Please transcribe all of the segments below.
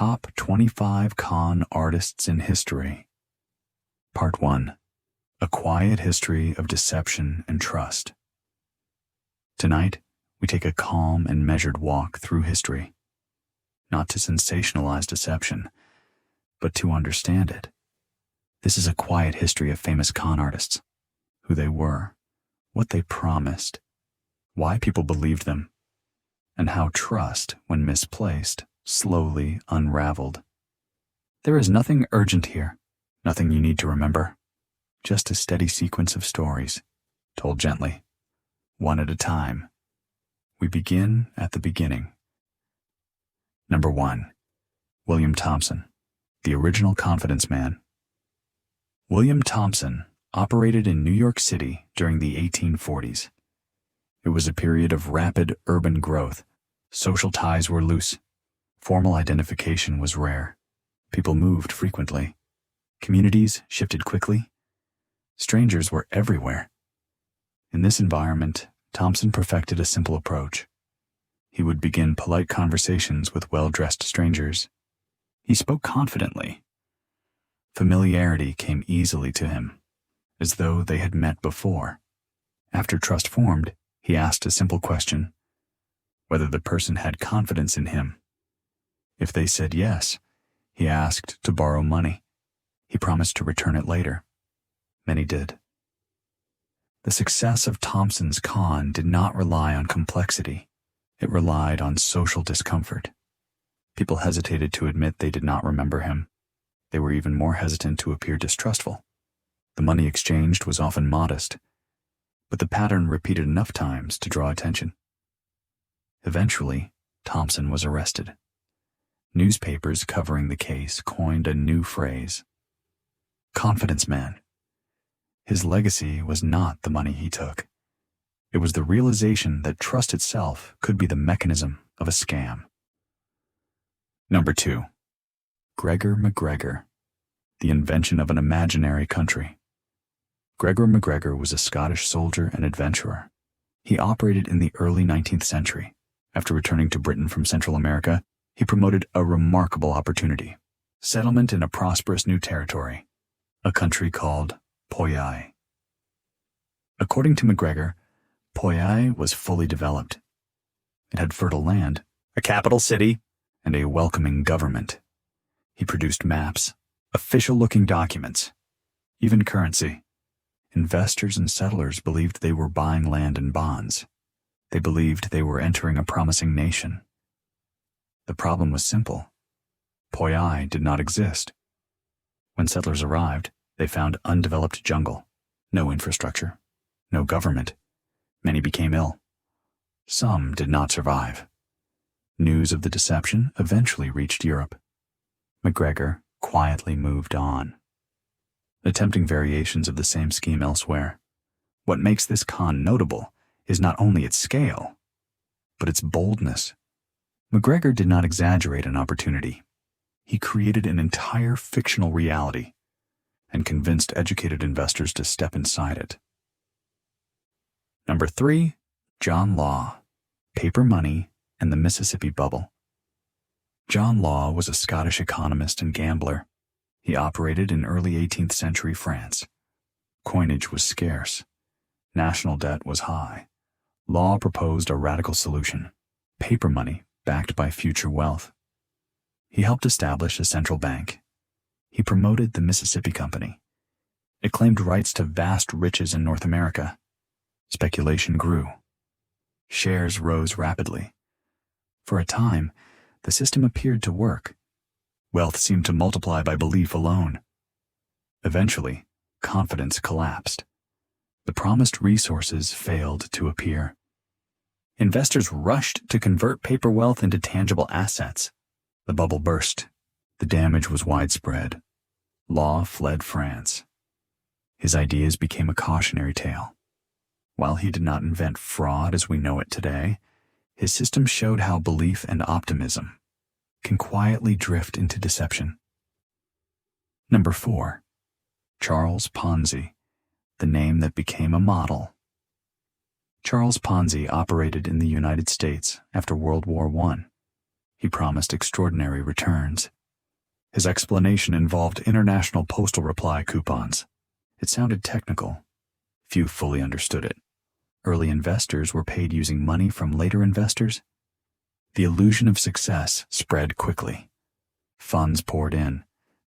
Top 25 Con Artists in History. Part 1. A Quiet History of Deception and Trust. Tonight, we take a calm and measured walk through history, not to sensationalize deception, but to understand it. This is a quiet history of famous con artists, who they were, what they promised, why people believed them, and how trust, when misplaced, slowly unraveled. There is nothing urgent here, nothing you need to remember, just a steady sequence of stories, told gently, one at a time. We begin at the beginning. Number 1. William Thompson, the original confidence man. William Thompson operated in New York City during the 1840s. It was a period of rapid urban growth. Social ties were loose. Formal identification was rare. People moved frequently. Communities shifted quickly. Strangers were everywhere. In this environment, Thompson perfected a simple approach. He would begin polite conversations with well-dressed strangers. He spoke confidently. Familiarity came easily to him, as though they had met before. After trust formed, he asked a simple question: whether the person had confidence in him. If they said yes, he asked to borrow money. He promised to return it later. Many did. The success of Thompson's con did not rely on complexity. It relied on social discomfort. People hesitated to admit they did not remember him. They were even more hesitant to appear distrustful. The money exchanged was often modest, but the pattern repeated enough times to draw attention. Eventually, Thompson was arrested. Newspapers covering the case coined a new phrase: confidence man. His legacy was not the money he took. It was the realization that trust itself could be the mechanism of a scam. Number 2. Gregor MacGregor, the invention of an imaginary country. Gregor MacGregor was a Scottish soldier and adventurer. He operated in the early 19th century. After returning to Britain from Central America, he promoted a remarkable opportunity: settlement in a prosperous new territory, a country called Poyai. According to MacGregor, Poyai was fully developed. It had fertile land, a capital city, and a welcoming government. He produced maps, official-looking documents, even currency. Investors and settlers believed they were buying land and bonds. They believed they were entering a promising nation. The problem was simple. Poyai did not exist. When settlers arrived, they found undeveloped jungle, no infrastructure, no government. Many became ill. Some did not survive. News of the deception eventually reached Europe. MacGregor quietly moved on, attempting variations of the same scheme elsewhere. What makes this con notable is not only its scale, but its boldness. MacGregor did not exaggerate an opportunity. He created an entire fictional reality and convinced educated investors to step inside it. Number 3. John Law, paper money, and the Mississippi Bubble. John Law was a Scottish economist and gambler. He operated in early 18th century France. Coinage was scarce. National debt was high. Law proposed a radical solution: paper money backed by future wealth. He helped establish a central bank. He promoted the Mississippi Company. It claimed rights to vast riches in North America. Speculation grew. Shares rose rapidly. For a time, the system appeared to work. Wealth seemed to multiply by belief alone. Eventually, confidence collapsed. The promised resources failed to appear. Investors rushed to convert paper wealth into tangible assets. The bubble burst. The damage was widespread. Law fled France. His ideas became a cautionary tale. While he did not invent fraud as we know it today, his system showed how belief and optimism can quietly drift into deception. Number 4. Charles Ponzi, the name that became a model. Charles Ponzi operated in the United States after World War I. He promised extraordinary returns. His explanation involved international postal reply coupons. It sounded technical. Few fully understood it. Early investors were paid using money from later investors. The illusion of success spread quickly. Funds poured in.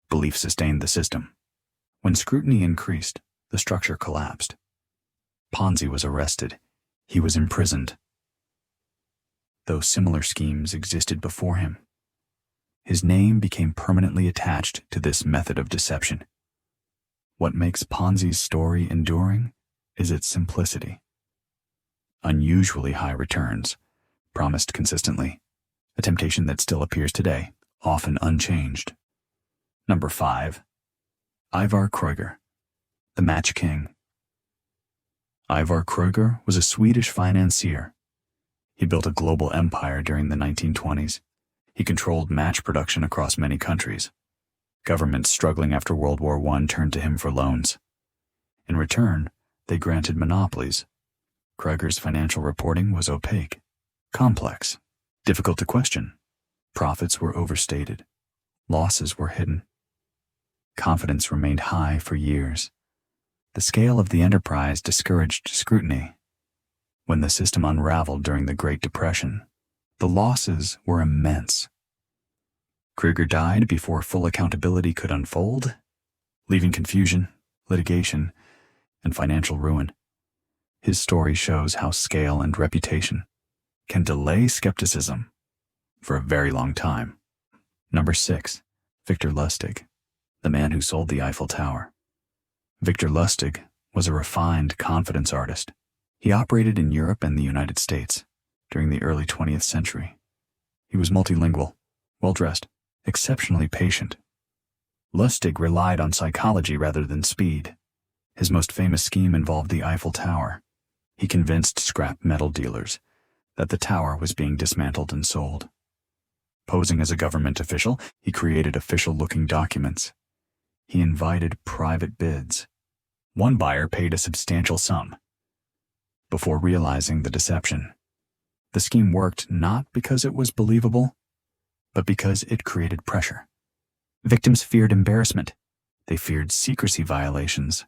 Belief sustained the system. When scrutiny increased, the structure collapsed. Ponzi was arrested. He was imprisoned. Though similar schemes existed before him, his name became permanently attached to this method of deception. What makes Ponzi's story enduring is its simplicity. Unusually high returns, promised consistently, a temptation that still appears today, often unchanged. Number 5. Ivar Kreuger, the Match King. Ivar Kreuger was a Swedish financier. He built a global empire during the 1920s. He controlled match production across many countries. Governments struggling after World War I turned to him for loans. In return, they granted monopolies. Kreuger's financial reporting was opaque, complex, difficult to question. Profits were overstated. Losses were hidden. Confidence remained high for years. The scale of the enterprise discouraged scrutiny. When the system unraveled during the Great Depression, the losses were immense. Kreuger died before full accountability could unfold, leaving confusion, litigation, and financial ruin. His story shows how scale and reputation can delay skepticism for a very long time. Number 6. Victor Lustig, the man who sold the Eiffel Tower. Victor Lustig was a refined confidence artist. He operated in Europe and the United States during the early 20th century. He was multilingual, well-dressed, exceptionally patient. Lustig relied on psychology rather than speed. His most famous scheme involved the Eiffel Tower. He convinced scrap metal dealers that the tower was being dismantled and sold. Posing as a government official, he created official-looking documents. He invited private bids. One buyer paid a substantial sum. Before realizing the deception, the scheme worked not because it was believable, but because it created pressure. Victims feared embarrassment. They feared secrecy violations.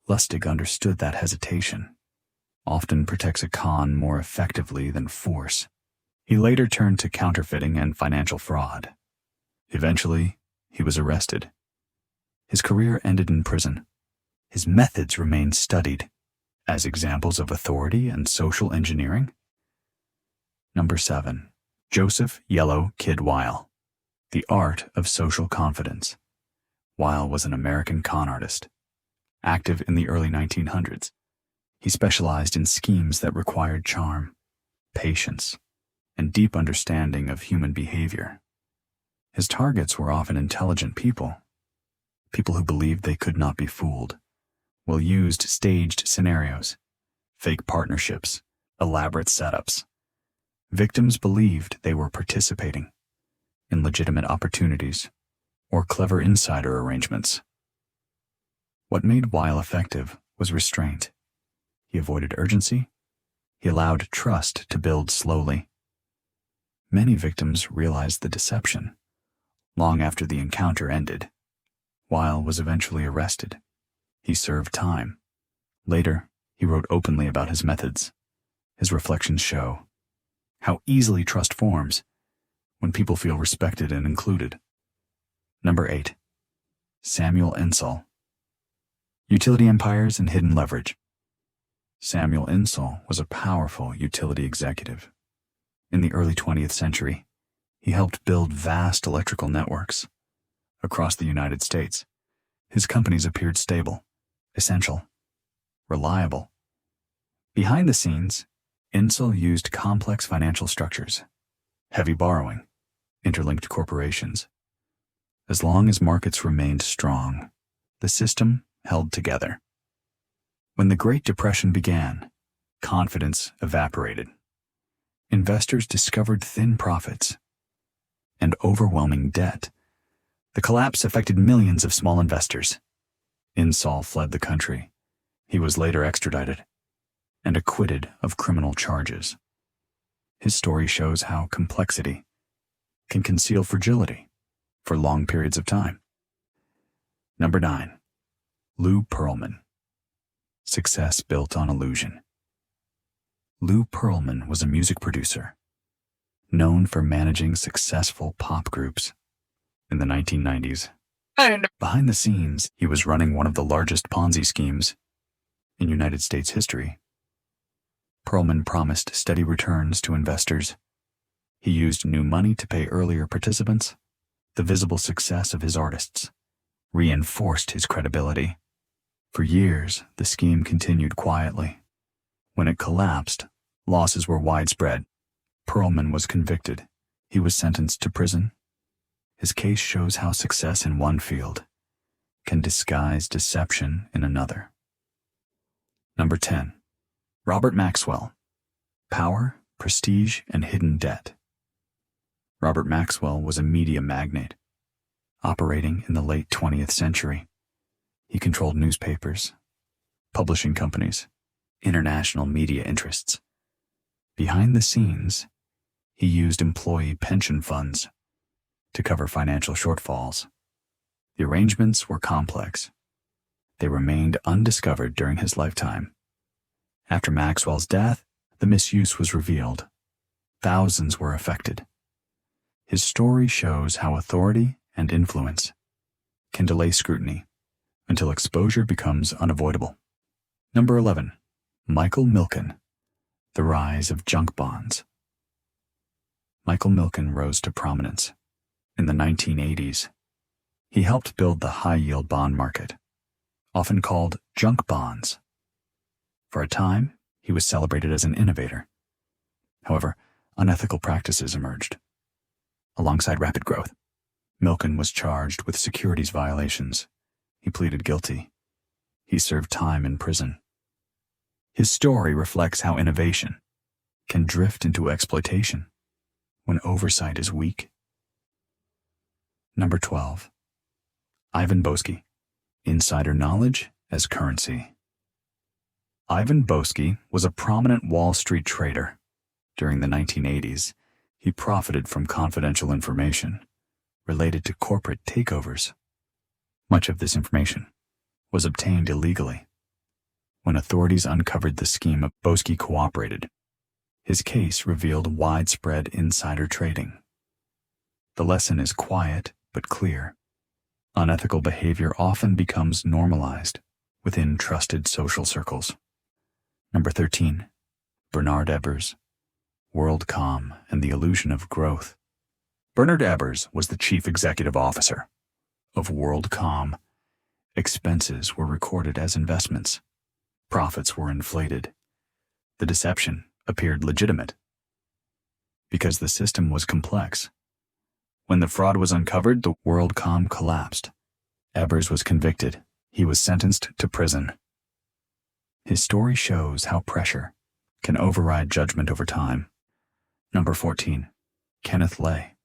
Lustig understood that hesitation often protects a con more effectively than force. He later turned to counterfeiting and financial fraud. Eventually, he was arrested. His career ended in prison. His methods remained studied as examples of authority and social engineering. Number 7. Joseph Yellow Kid Weil, The Art of Social Confidence. Weil was an American con artist, active in the early 1900s. He specialized in schemes that required charm, patience, and deep understanding of human behavior. His targets were often intelligent people who believed they could not be fooled. Will used staged scenarios, fake partnerships, elaborate setups. Victims believed they were participating in legitimate opportunities or clever insider arrangements. What made Weil effective was restraint. He avoided urgency. He allowed trust to build slowly. Many victims realized the deception long after the encounter ended. Weil was eventually arrested. He served time. Later, he wrote openly about his methods. His reflections show how easily trust forms when people feel respected and included. Number 8. Samuel Insull, Utility Empires and Hidden Leverage. Samuel Insull was a powerful utility executive. In the early 20th century, he helped build vast electrical networks across the United States. His companies appeared stable, essential, reliable. Behind the scenes, Insull used complex financial structures, heavy borrowing, interlinked corporations. As long as markets remained strong, the system held together. When the Great Depression began, confidence evaporated. Investors discovered thin profits and overwhelming debt. The collapse affected millions of small investors. Insull fled the country. He was later extradited and acquitted of criminal charges. His story shows how complexity can conceal fragility for long periods of time. Number 9. Lou Pearlman. Success built on illusion. Lou Pearlman was a music producer, known for managing successful pop groups in the 1990s. Behind the scenes, he was running one of the largest Ponzi schemes in United States history. Pearlman promised steady returns to investors. He used new money to pay earlier participants. The visible success of his artists reinforced his credibility. For years, the scheme continued quietly. When it collapsed, losses were widespread. Pearlman was convicted. He was sentenced to prison. His case shows how success in one field can disguise deception in another. Number 10. Robert Maxwell. Power, prestige, and hidden debt. Robert Maxwell was a media magnate, operating in the late 20th century. He controlled newspapers, publishing companies, international media interests. Behind the scenes, he used employee pension funds to cover financial shortfalls. The arrangements were complex. They remained undiscovered during his lifetime. After Maxwell's death, the misuse was revealed. Thousands were affected. His story shows how authority and influence can delay scrutiny until exposure becomes unavoidable. Number 11. Michael Milken. The rise of junk bonds. Michael Milken rose to prominence in the 1980s. He helped build the high-yield bond market, often called junk bonds. For a time, he was celebrated as an innovator. However, unethical practices emerged. Alongside rapid growth, Milken was charged with securities violations. He pleaded guilty. He served time in prison. His story reflects how innovation can drift into exploitation when oversight is weak. Number 12. Ivan Boesky. Insider knowledge as currency. Ivan Boesky was a prominent Wall Street trader. During the 1980s, he profited from confidential information related to corporate takeovers. Much of this information was obtained illegally. When authorities uncovered the scheme, Boesky cooperated. His case revealed widespread insider trading. The lesson is quiet but clear. Unethical behavior often becomes normalized within trusted social circles. Number 13. Bernard Ebbers. WorldCom and the illusion of growth. Bernard Ebbers was the chief executive officer of WorldCom. Expenses were recorded as investments. Profits were inflated. The deception appeared legitimate because the system was complex. When the fraud was uncovered, the WorldCom collapsed. Ebbers was convicted. He was sentenced to prison. His story shows how pressure can override judgment over time. Number 14. Kenneth Lay.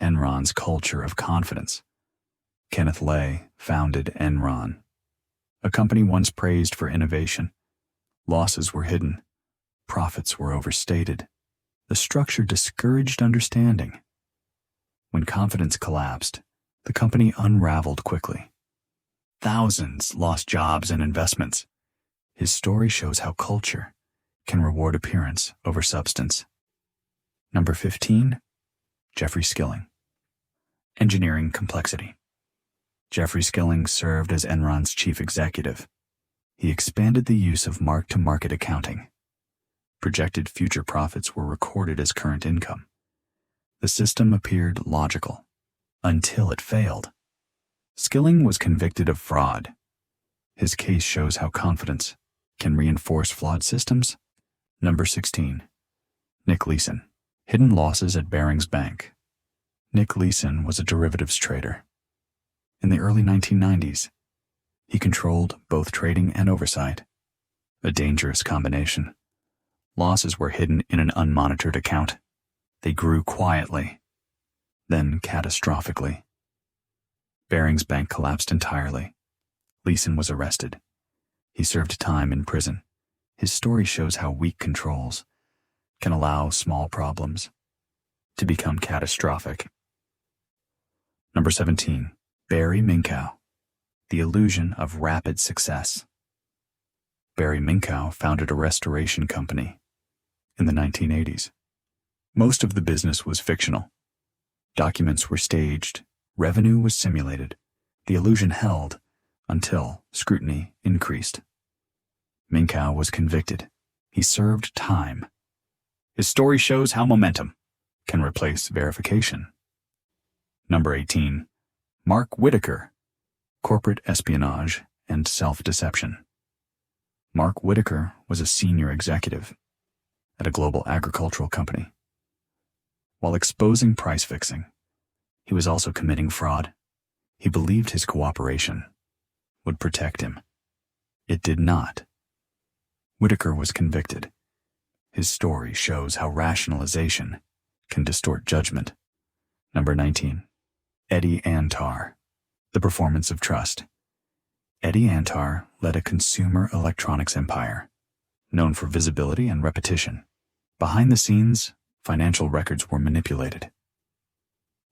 Enron's culture of confidence. Kenneth Lay founded Enron, a company once praised for innovation. Losses were hidden. Profits were overstated. The structure discouraged understanding. When confidence collapsed, the company unraveled quickly. Thousands lost jobs and investments. His story shows how culture can reward appearance over substance. Number 15. Jeffrey Skilling. Engineering complexity. Jeffrey Skilling served as Enron's chief executive. He expanded the use of mark-to-market accounting. Projected future profits were recorded as current income. The system appeared logical until it failed. Skilling was convicted of fraud. His case shows how confidence can reinforce flawed systems. Number 16. Nick Leeson. Hidden losses at Barings Bank. Nick Leeson was a derivatives trader. In the early 1990s, he controlled both trading and oversight, a dangerous combination. Losses were hidden in an unmonitored account. They grew quietly, then catastrophically. Barings Bank collapsed entirely. Leeson was arrested. He served time in prison. His story shows how weak controls can allow small problems to become catastrophic. Number 17. Barry Minkow, the illusion of rapid success. Barry Minkow founded a restoration company in the 1980s. Most of the business was fictional. Documents were staged, revenue was simulated. The illusion held until scrutiny increased. Minkow was convicted. He served time. His story shows how momentum can replace verification. Number 18. Mark Whitaker, corporate espionage and self-deception. Mark Whitaker was a senior executive at a global agricultural company. While exposing price fixing, he was also committing fraud. He believed his cooperation would protect him. It did not. Whitaker was convicted. His story shows how rationalization can distort judgment. Number 19. Eddie Antar, the performance of trust. Eddie Antar led a consumer electronics empire, known for visibility and repetition. Behind the scenes, financial records were manipulated.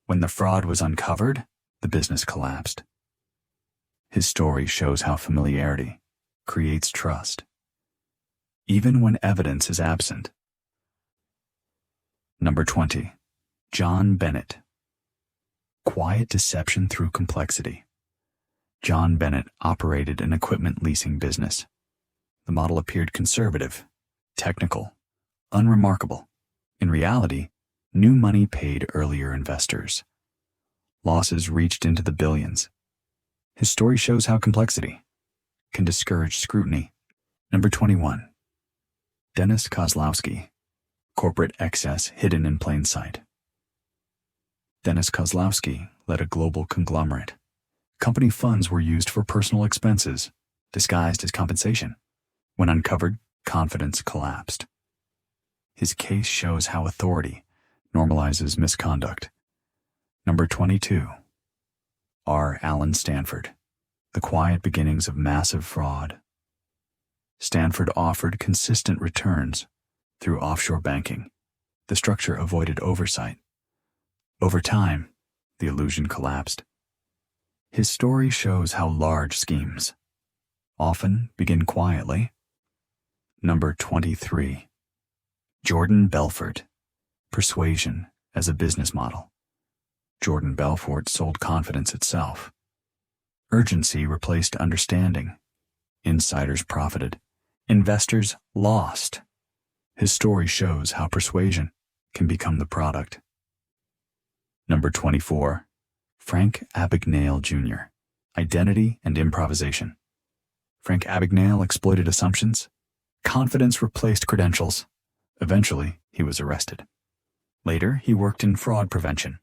When the fraud was uncovered, the business collapsed. His story shows how familiarity creates trust, even when evidence is absent. Number 20. John Bennett. Quiet deception through complexity. John Bennett operated an equipment leasing business. The model appeared conservative, technical, unremarkable. In reality, new money paid earlier investors. Losses reached into the billions. His story shows how complexity can discourage scrutiny. Number 21. Dennis Kozlowski, corporate excess hidden in plain sight. Dennis Kozlowski led a global conglomerate. Company funds were used for personal expenses, disguised as compensation. When uncovered, confidence collapsed. His case shows how authority normalizes misconduct. Number 22. R. Allen Stanford, the quiet beginnings of massive fraud. Stanford offered consistent returns through offshore banking. The structure avoided oversight. Over time, the illusion collapsed. His story shows how large schemes often begin quietly. Number 23. Jordan Belfort, persuasion as a business model. Jordan Belfort sold confidence itself. Urgency replaced understanding. Insiders profited. Investors lost. His story shows how persuasion can become the product. Number 24. Frank Abagnale Jr., identity and improvisation. Frank Abagnale exploited assumptions. Confidence replaced credentials. Eventually, he was arrested. Later, he worked in fraud prevention.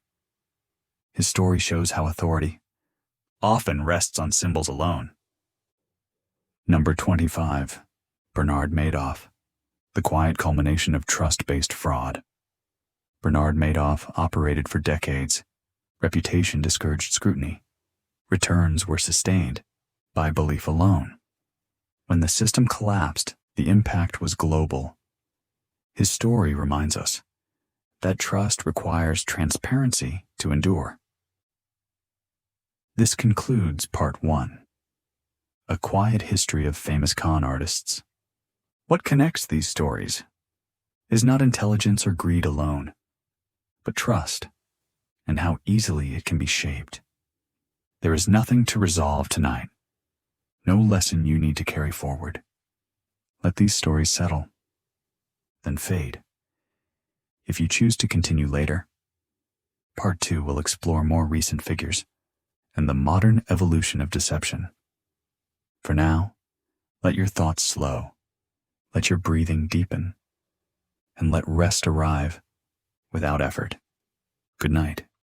His story shows how authority often rests on symbols alone. Number 25. Bernard Madoff, the quiet culmination of trust-based fraud. Bernard Madoff operated for decades. Reputation discouraged scrutiny. Returns were sustained by belief alone. When the system collapsed, the impact was global. His story reminds us that trust requires transparency to endure. This concludes Part 1, a quiet history of famous con artists. What connects these stories is not intelligence or greed alone, but trust and how easily it can be shaped. There is nothing to resolve tonight, no lesson you need to carry forward. Let these stories settle, then fade. If you choose to continue later, Part 2 will explore more recent figures and the modern evolution of deception. For now, let your thoughts slow, let your breathing deepen, and let rest arrive without effort. Good night.